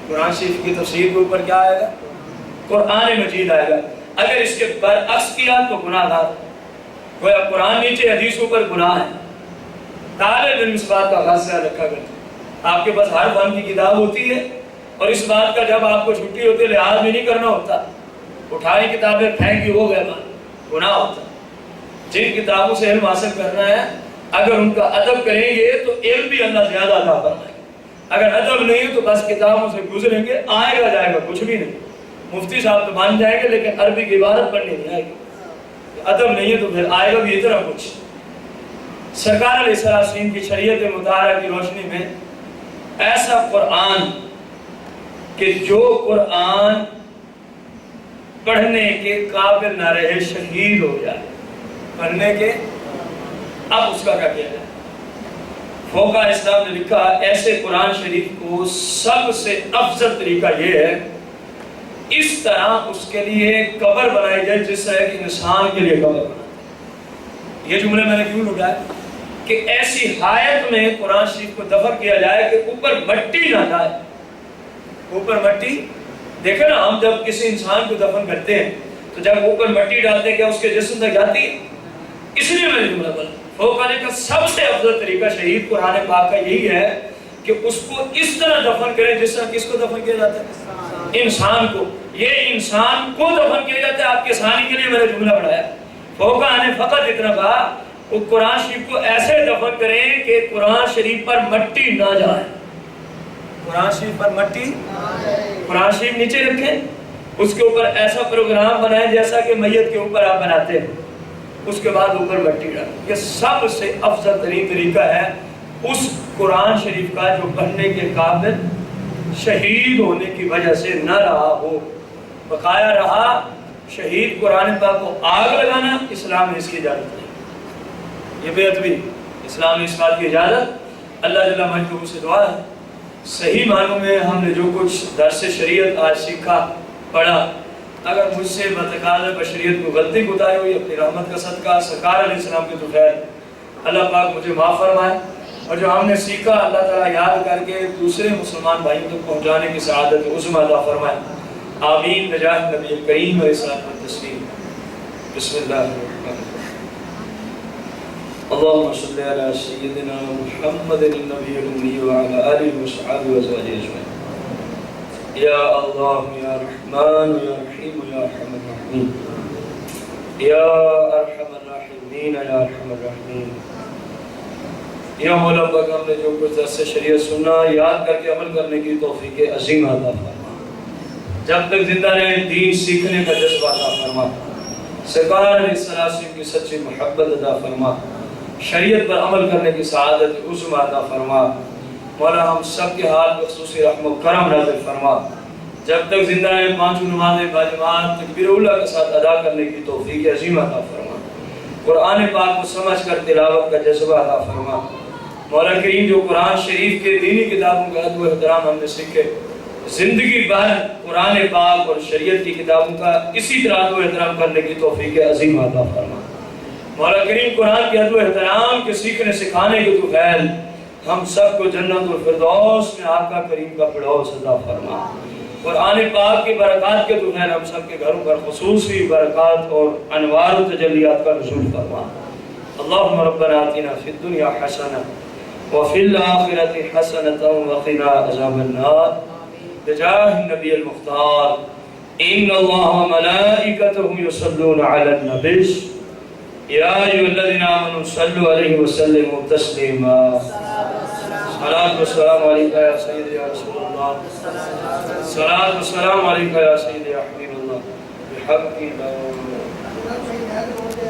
قرآن شریف کی تفسیر کے اوپر کیا آئے گا؟ قرآن مجید آئے گا. اگر اس کے برعکس کیا تو گناہ گار. گویا قرآن نیچے حدیث اوپر گناہ ہے. طالب علم اس بات کا خاص خیال رکھا کرتے. آپ کے پاس ہر فن کی کتاب ہوتی ہے اور اس بات کا جب آپ کو چھٹی ہوتی ہے لحاظ بھی نہیں کرنا ہوتا. اٹھائی کتابیں پھینکی ہو گئے بات گناہ ہوتا. جن کتابوں سے علم حاصل کرنا ہے اگر ان کا ادب کریں گے تو علم بھی اللہ زیادہ عطا فرمائے. اگر ادب نہیں تو بس کتابوں سے گزریں گے, آئے گا جائے گا کچھ بھی نہیں. مفتی صاحب تو بن جائیں گے لیکن عربی کی عبارت پڑھنی نہیں آئے گی. ادب نہیں ہے تو پھر آئے گا بھی اتنا کچھ. سرکار علیہ السلام کی شریعت مطہرہ کی روشنی میں ایسا قرآن کہ جو قرآن پڑھنے کے قابل نہ رہے شہید ہو جائے, پڑھنے کے, اب اس کا کیا کیا جائے؟ فوقہ اسلام نے لکھا ایسے قرآن شریف کو سب سے افضل طریقہ یہ ہے اس طرح اس کے لیے قبر بنائی جائے جس طرح کہ انسان کے لیے قبر بنائی. یہ جملے میں نے کیوں لگایا کہ ایسی حالت میں قرآن شریف کو دفن کیا جائے کہ اوپر مٹی نہ جائے. اوپر مٹی دیکھیں نا, ہم جب کسی انسان کو دفن کرتے ہیں تو جب اوپر مٹی ڈالتے ہیں کیا اس کے جسم تک جاتی ہے؟ اس لیے میں نے جملہ بولا فوقہ کا سب سے افضل طریقہ شہید قرآن پاک کا یہی ہے کہ اس کو اس طرح دفن کریں جس طرح کس کو دفن کیا جاتا ہے؟ انسان کو. یہ انسان کو دفن کیا جاتا ہے. آپ کے ثانی کے لیے میں نے جملہ پڑھایا. فوقہ نے فقط اتنا کہا وہ قرآن شریف کو ایسے دفن کریں کہ قرآن شریف پر مٹی نہ جائے. قرآن شریف پر مٹی, قرآن شریف نیچے رکھیں, اس کے اوپر ایسا پروگرام بنائیں جیسا کہ میت کے اوپر آپ بناتے ہیں, اس کے بعد اوپر مٹی ڈالیں. یہ سب سے افضل ترین طریقہ ہے اس قرآن شریف کا جو پڑھنے کے قابل شہید ہونے کی وجہ سے نہ رہا ہو, بقایا رہا. شہید قرآن پاک کو آگ لگانا اسلام نے اس کی اجازت دی. یہ بے ادبی, اسلام نے اس بات کی اجازت. اللہ جل مجدہ سے دعا ہے صحیح معنوں میں ہم نے جو کچھ درس شریعت آج سیکھا پڑھا, اگر مجھ سے بتقاضۂ بشریت کو غلطی کوتاہی ہوئی اپنی رحمت کا صدقہ سرکار علیہ السلام کے تو خیر اللہ پاک مجھے معاف فرمائے. اور جو ہم نے سیکھا اللہ تعالیٰ یاد کر کے دوسرے مسلمان بھائیوں تک پہنچانے کی سعادت عظمی عطا فرمائے. آمین بجاہ نبی کریم علیہ الصلوۃ والتسلیم. بسم اللہ الرحمن الرحیم. اللهم صل على سيدنا محمد النبي الأمي وعلى آله وصحبه وأزواجه أجمعين. يا الله يا رحمن يا رحيم يا أرحم الراحمين يا أرحم الراحمين يا أرحم الراحمين. یا مولا پاک ہم نے جو کچھ درس شریعت سنا یاد کر کے عمل کرنے کی توفیق عظیم عطا فرما. جب تک زندہ رہے دین سیکھنے کا جذبہ عطا فرما. سرکار علیہ السلام کی سچی محبت عطا فرما. شریعت پر عمل کرنے کی سعادت عظمی عطا فرما. مولا ہم سب کے حال پر خصوصی رحم و کرم نازل فرما. جب تک زندہ رہے پانچوں نمازیں باجماعت تکبیر اولیٰ کے ساتھ ادا کرنے کی توفیق عظیم عطا فرما. قرآن پاک کو سمجھ کر تلاوت کا جذبہ عطا فرما. مولا کریم جو قرآن شریف کے دینی کتابوں کا ادب و احترام ہم نے سیکھے, زندگی بھر قرآن پاک اور شریعت کی کتابوں کا اسی طرح ادب و احترام کرنے کی توفیق عظیم عطا فرما. مولا کریم قرآن کے ادب و احترام کے سیکھنے سکھانے کے تو خیر ہم سب کو جنت الفردوس میں آقا کریم کا پڑوس عطا فرما. قرآن پاک کی برکات کے تو خیر ہم سب کے گھروں پر خصوصی برکات اور انوار و تجلیات کا نزول فرما. اللہم ربنا آتنا فی الدنیا حسنہ وفی الآخرۃ حسنۃ وقنا عذاب النار بجاہ النبی المختار. ان اللہ وملائکتہ یصلون علی النبی یا ایھا الذین آمنوا صلوا علیہ وسلموا تسلیما. صلاۃ والسلام علیکہ یا سیدی یا رسول اللہ. صلاۃ والسلام علیکہ یا سیدی یا حبیب اللہ بحق لا